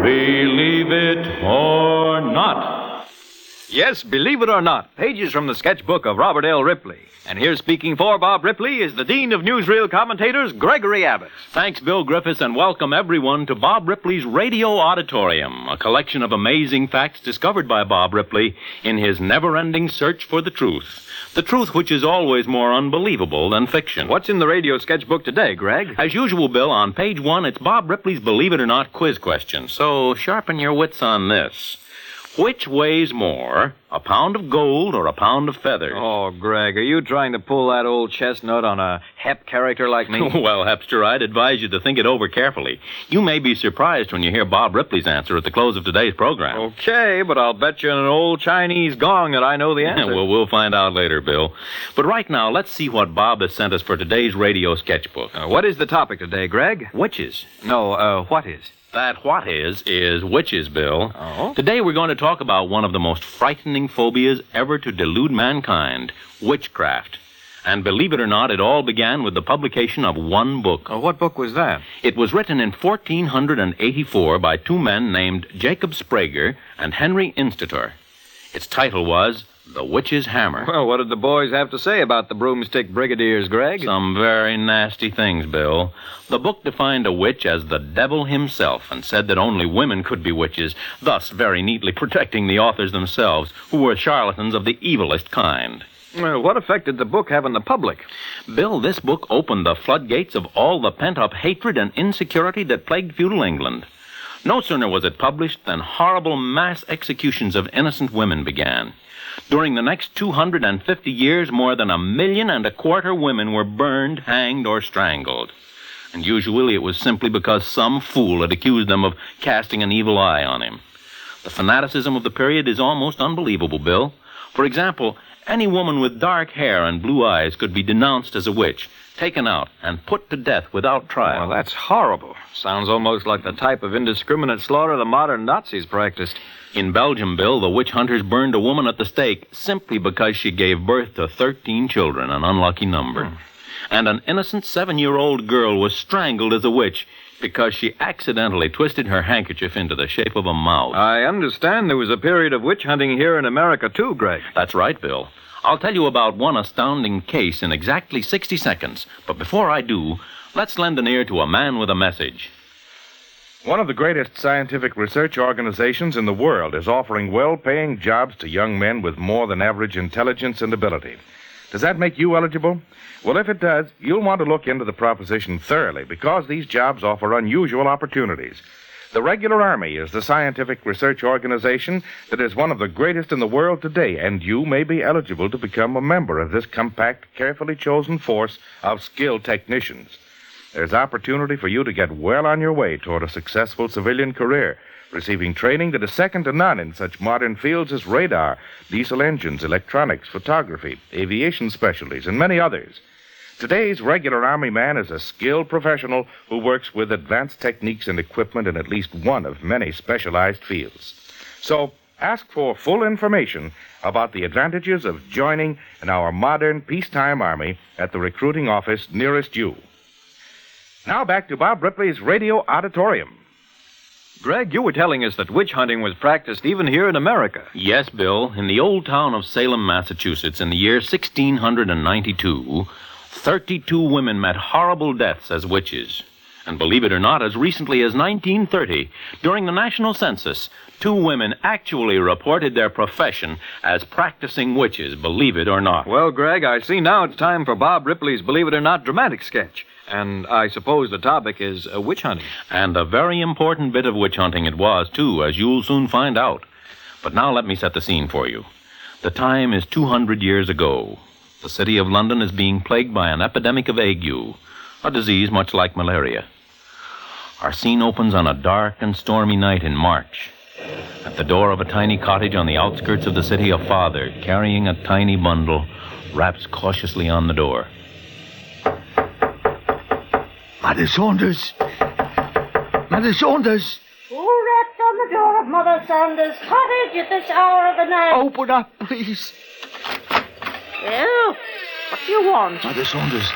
Believe it or not. Yes, believe it or not, pages from the sketchbook of Robert L. Ripley. And here speaking for Bob Ripley is the Dean of Newsreel Commentators, Gregory Abbott. Thanks, Bill Griffiths, and welcome everyone to Bob Ripley's Radio Auditorium, a collection of amazing facts discovered by Bob Ripley in his never-ending search for the truth. The truth which is always more unbelievable than fiction. What's in the radio sketchbook today, Greg? As usual, Bill, on page 1, it's Bob Ripley's Believe It or Not quiz question. So sharpen your wits on this. Which weighs more, a pound of gold or a pound of feathers? Oh, Greg, are you trying to pull that old chestnut on a Hep character like me? Well, Hepster, I'd advise you to think it over carefully. You may be surprised when you hear Bob Ripley's answer at the close of today's program. Okay, but I'll bet you an old Chinese gong that I know the answer. Well, we'll find out later, Bill. But right now, let's see what Bob has sent us for today's radio sketchbook. What is the topic today, Greg? Witches. No, what is? That what is witches, Bill. Oh? Today we're going to talk about one of the most frightening phobias ever to delude mankind, witchcraft. And believe it or not, it all began with the publication of one book. What book was that? It was written in 1484 by two men named Jacob Sprague and Henry Institor. Its title was The Witch's Hammer. Well, what did the boys have to say about the broomstick brigadiers, Greg? Some very nasty things, Bill. The book defined a witch as the devil himself and said that only women could be witches, thus very neatly protecting the authors themselves, who were charlatans of the evilest kind. What effect did the book have on the public? Bill, this book opened the floodgates of all the pent-up hatred and insecurity that plagued feudal England. No sooner was it published than horrible mass executions of innocent women began. During the next 250 years, more than 1.25 million women were burned, hanged, or strangled. And usually it was simply because some fool had accused them of casting an evil eye on him. The fanaticism of the period is almost unbelievable, Bill. For example, any woman with dark hair and blue eyes could be denounced as a witch, taken out, and put to death without trial. Well, that's horrible. Sounds almost like the type of indiscriminate slaughter the modern Nazis practiced. In Belgium, Bill, the witch hunters burned a woman at the stake simply because she gave birth to 13 children, an unlucky number. And an innocent 7-year-old girl was strangled as a witch because she accidentally twisted her handkerchief into the shape of a mouse. I understand there was a period of witch hunting here in America, too, Greg. That's right, Bill. I'll tell you about one astounding case in exactly 60 seconds. But before I do, let's lend an ear to a man with a message. One of the greatest scientific research organizations in the world is offering well-paying jobs to young men with more than average intelligence and ability. Does that make you eligible? Well, if it does, you'll want to look into the proposition thoroughly because these jobs offer unusual opportunities. The Regular Army is the scientific research organization that is one of the greatest in the world today, and you may be eligible to become a member of this compact, carefully chosen force of skilled technicians. There's opportunity for you to get well on your way toward a successful civilian career, receiving training that is second to none in such modern fields as radar, diesel engines, electronics, photography, aviation specialties, and many others. Today's regular Army man is a skilled professional who works with advanced techniques and equipment in at least one of many specialized fields. So, ask for full information about the advantages of joining in our modern peacetime Army at the recruiting office nearest you. Now back to Bob Ripley's Radio Auditorium. Greg, you were telling us that witch hunting was practiced even here in America. Yes, Bill. In the old town of Salem, Massachusetts, in the year 1692, 32 women met horrible deaths as witches. And believe it or not, as recently as 1930, during the national census, 2 women actually reported their profession as practicing witches, believe it or not. Well, Greg, I see now it's time for Bob Ripley's Believe It or Not dramatic sketch. And I suppose the topic is witch hunting. And a very important bit of witch hunting it was, too, as you'll soon find out. But now let me set the scene for you. The time is 200 years ago. The city of London is being plagued by an epidemic of ague, a disease much like malaria. Our scene opens on a dark and stormy night in March. At the door of a tiny cottage on the outskirts of the city, a father, carrying a tiny bundle, raps cautiously on the door. Mother Saunders! Mother Saunders! Who rapped on the door of Mother Saunders' cottage at this hour of the night? Open up, please. Well, what do you want? Mother Saunders,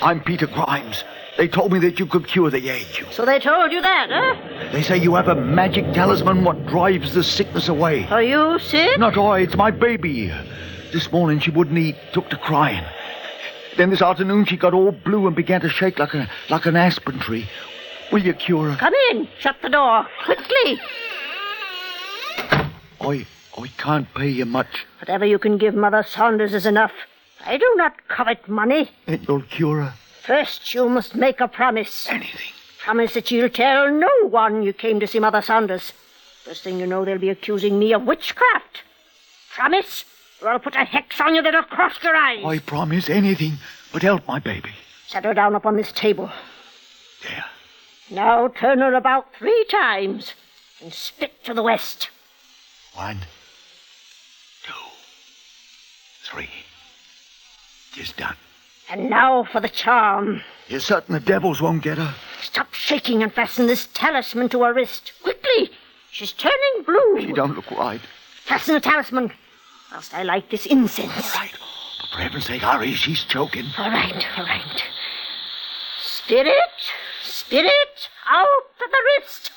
I'm Peter Grimes, They told me that you could cure the ague. So they told you that, huh? They say you have a magic talisman what drives the sickness away. Are you sick? Not I, it's my baby. This morning she wouldn't eat, took to crying. Then this afternoon she got all blue and began to shake like an aspen tree. Will you cure her? Come in. Shut the door. Quickly. I can't pay you much. Whatever you can give Mother Saunders is enough. I do not covet money. And you'll cure her? First, you must make a promise. Anything. Promise that you'll tell no one you came to see Mother Saunders. First thing you know, they'll be accusing me of witchcraft. Promise, or I'll put a hex on you that'll cross your eyes. I promise anything, but help my baby. Set her down upon this table. There. Now turn her about 3 times and spit to the west. 1, 2, 3. 'Tis done. And now for the charm. You're certain the devils won't get her? Stop shaking and fasten this talisman to her wrist. Quickly! She's turning blue. She don't look right. Fasten the talisman, whilst I light this incense. Right. But for heaven's sake, hurry, she's choking. All right. Spirit, out of the wrist.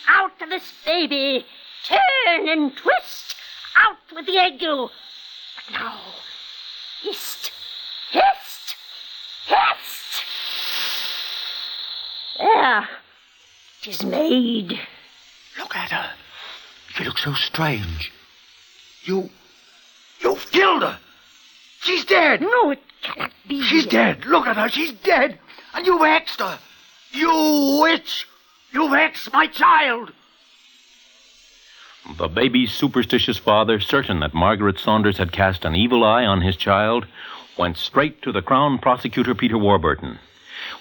Out of this baby. Turn and twist. Out with the ague. But now, hist. There. 'Tis made. Look at her. She looks so strange. You've killed her. She's dead. No, it cannot be. She's dead. Look at her. She's dead. And you've hexed her. You witch. You've hexed my child. The baby's superstitious father, certain that Margaret Saunders had cast an evil eye on his child, went straight to the Crown Prosecutor Peter Warburton.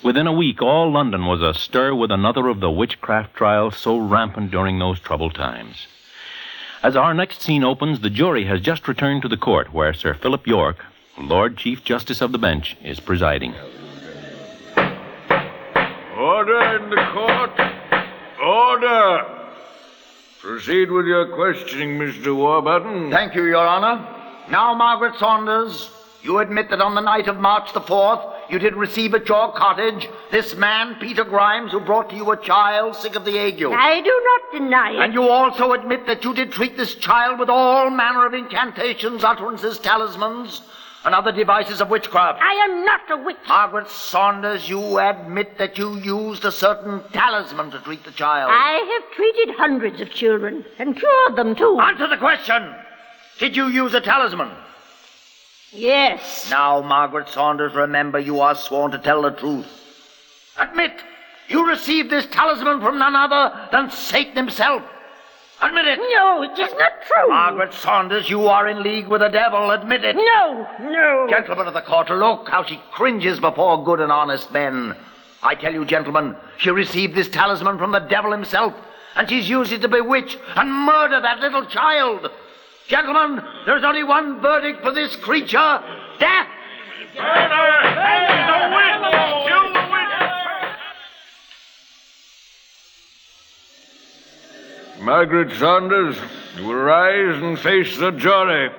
Within a week, all London was astir with another of the witchcraft trials so rampant during those troubled times. As our next scene opens, the jury has just returned to the court where Sir Philip York, Lord Chief Justice of the Bench, is presiding. Order in the court. Order. Proceed with your questioning, Mr. Warburton. Thank you, Your Honor. Now, Margaret Saunders, you admit that on the night of March the 4th, you did receive at your cottage this man, Peter Grimes, who brought to you a child sick of the ague. I do not deny it. And you also admit that you did treat this child with all manner of incantations, utterances, talismans, and other devices of witchcraft. I am not a witch. Margaret Saunders, you admit that you used a certain talisman to treat the child. I have treated hundreds of children and cured them, too. Answer the question. Did you use a talisman? Yes. Now, Margaret Saunders, remember you are sworn to tell the truth. Admit you received this talisman from none other than Satan himself. Admit it. No, it is not true. Margaret Saunders, you are in league with the devil. Admit it. No. Gentlemen of the court, look how she cringes before good and honest men. I tell you, gentlemen, she received this talisman from the devil himself, and she's used it to bewitch and murder that little child. Gentlemen, there's only one verdict for this creature: death. Margaret Saunders, you will rise and face the jury.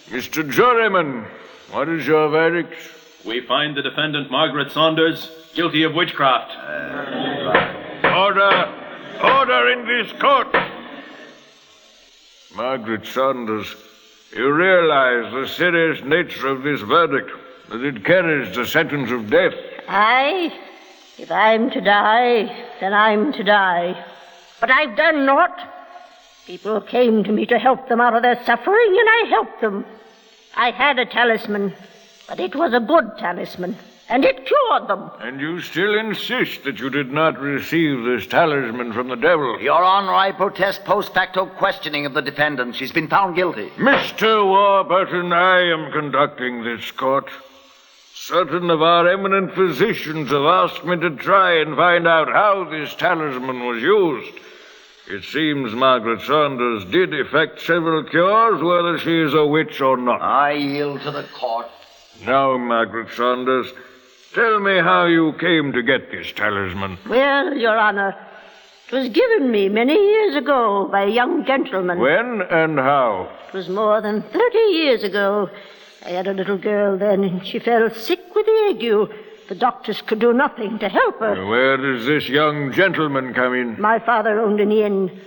Mr. Juryman, what is your verdict? We find the defendant, Margaret Saunders, guilty of witchcraft. Order in this court. Margaret Saunders, you realize the serious nature of this verdict, that it carries the sentence of death. Aye. If I'm to die, then I'm to die. But I've done naught. People came to me to help them out of their suffering, and I helped them. I had a talisman, but it was a good talisman, and it cured them. And you still insist that you did not receive this talisman from the devil? Your Honor, I protest post facto questioning of the defendant. She's been found guilty. Mr. Warburton, I am conducting this court. Certain of our eminent physicians have asked me to try and find out how this talisman was used. It seems Margaret Saunders did effect several cures, whether she is a witch or not. I yield to the court. Now, Margaret Saunders, tell me how you came to get this talisman. Well, Your Honor, it was given me many years ago by a young gentleman. When and how? It was more than 30 years ago. I had a little girl then, and she fell sick with the ague. The doctors could do nothing to help her. Where does this young gentleman come in? My father owned an inn.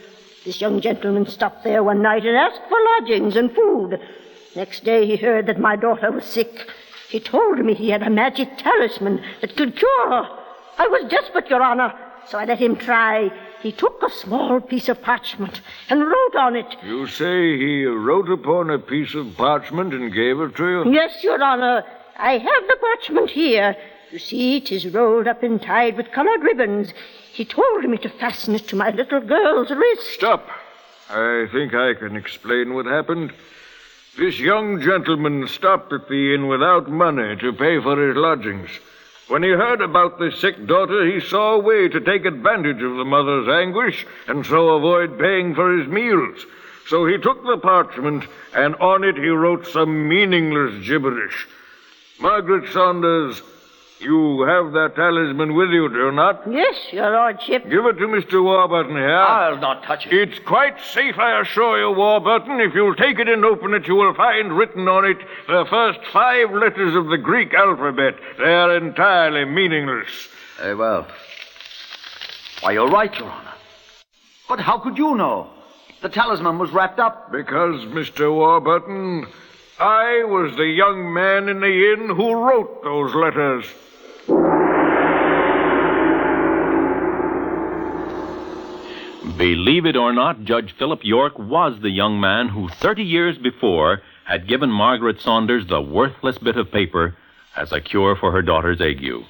This young gentleman stopped there one night and asked for lodgings and food. Next day he heard that my daughter was sick. He told me he had a magic talisman that could cure her. I was desperate, Your Honor, so I let him try. He took a small piece of parchment and wrote on it. You say he wrote upon a piece of parchment and gave it to you? Yes, Your Honor. I have the parchment here. You see, 'tis rolled up and tied with colored ribbons. He told me to fasten it to my little girl's wrist. Stop. I think I can explain what happened. This young gentleman stopped at the inn without money to pay for his lodgings. When he heard about the sick daughter, he saw a way to take advantage of the mother's anguish and so avoid paying for his meals. So he took the parchment, and on it he wrote some meaningless gibberish. Margaret Saunders, you have that talisman with you, do you not? Yes, Your Lordship. Give it to Mr. Warburton here. I'll not touch it. It's quite safe, I assure you, Warburton. If you'll take it and open it, you will find written on it the first 5 letters of the Greek alphabet. They are entirely meaningless. Very well. Why, you're right, Your Honor. But how could you know? The talisman was wrapped up. Because, Mr. Warburton, I was the young man in the inn who wrote those letters. Believe it or not, Judge Philip York was the young man who 30 years before had given Margaret Saunders the worthless bit of paper as a cure for her daughter's ague.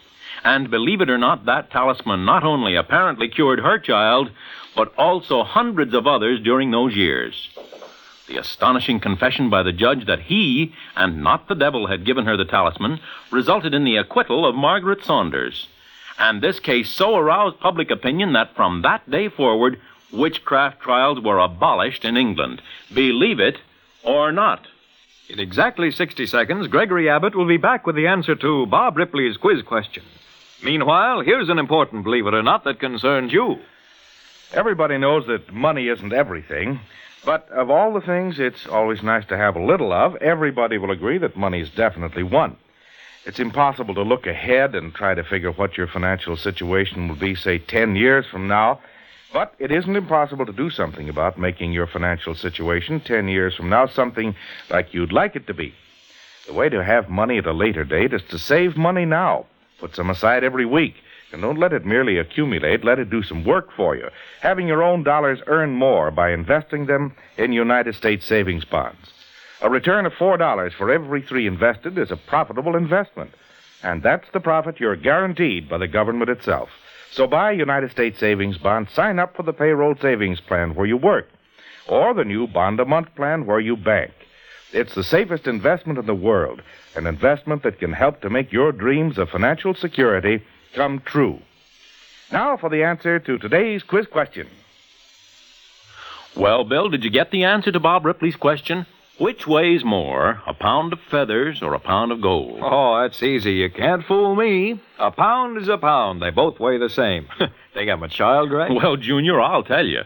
And believe it or not, that talisman not only apparently cured her child, but also hundreds of others during those years. The astonishing confession by the judge that he, and not the devil, had given her the talisman resulted in the acquittal of Margaret Saunders. And this case so aroused public opinion that from that day forward, witchcraft trials were abolished in England. Believe it or not. In exactly 60 seconds, Gregory Abbott will be back with the answer to Bob Ripley's quiz question. Meanwhile, here's an important believe it or not that concerns you. Everybody knows that money isn't everything, but of all the things it's always nice to have a little of, everybody will agree that money is definitely one. It's impossible to look ahead and try to figure what your financial situation will be, say, 10 years from now, but it isn't impossible to do something about making your financial situation 10 years from now something like you'd like it to be. The way to have money at a later date is to save money now. Put some aside every week. And don't let it merely accumulate. Let it do some work for you. Having your own dollars earn more by investing them in United States savings bonds. A return of $4 for every 3 invested is a profitable investment. And that's the profit you're guaranteed by the government itself. So buy United States savings bonds. Sign up for the payroll savings plan where you work. Or the new bond-a-month plan where you bank. It's the safest investment in the world. An investment that can help to make your dreams of financial security come true. Now for the answer to today's quiz question. Well, Bill, did you get the answer to Bob Ripley's question? Which weighs more, a pound of feathers or a pound of gold? Oh, that's easy. You can't fool me. A pound is a pound. They both weigh the same. Think I'm a child, Greg? Well, Junior, I'll tell you.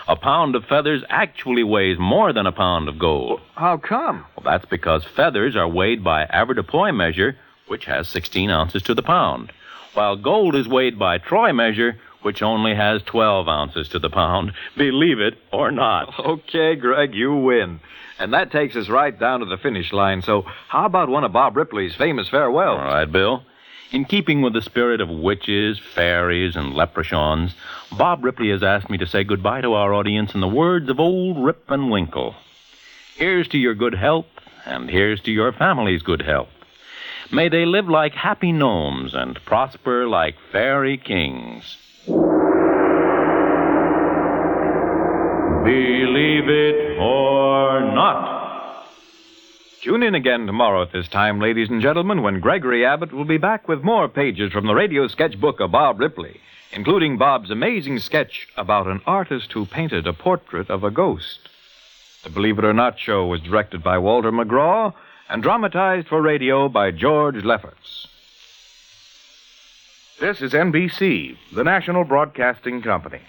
A pound of feathers actually weighs more than a pound of gold. How come? Well, that's because feathers are weighed by avoirdupois measure, which has 16 ounces to the pound, while gold is weighed by troy measure, which only has 12 ounces to the pound. Believe it or not. Okay, Greg, you win. And that takes us right down to the finish line. So how about one of Bob Ripley's famous farewells? All right, Bill. In keeping with the spirit of witches, fairies, and leprechauns, Bob Ripley has asked me to say goodbye to our audience in the words of old Rip Van Winkle. Here's to your good health, and here's to your family's good health. May they live like happy gnomes and prosper like fairy kings. Believe it or not. Tune in again tomorrow at this time, ladies and gentlemen, when Gregory Abbott will be back with more pages from the radio sketchbook of Bob Ripley, including Bob's amazing sketch about an artist who painted a portrait of a ghost. The Believe It or Not show was directed by Walter McGraw and dramatized for radio by George Lefferts. This is NBC, the National Broadcasting Company.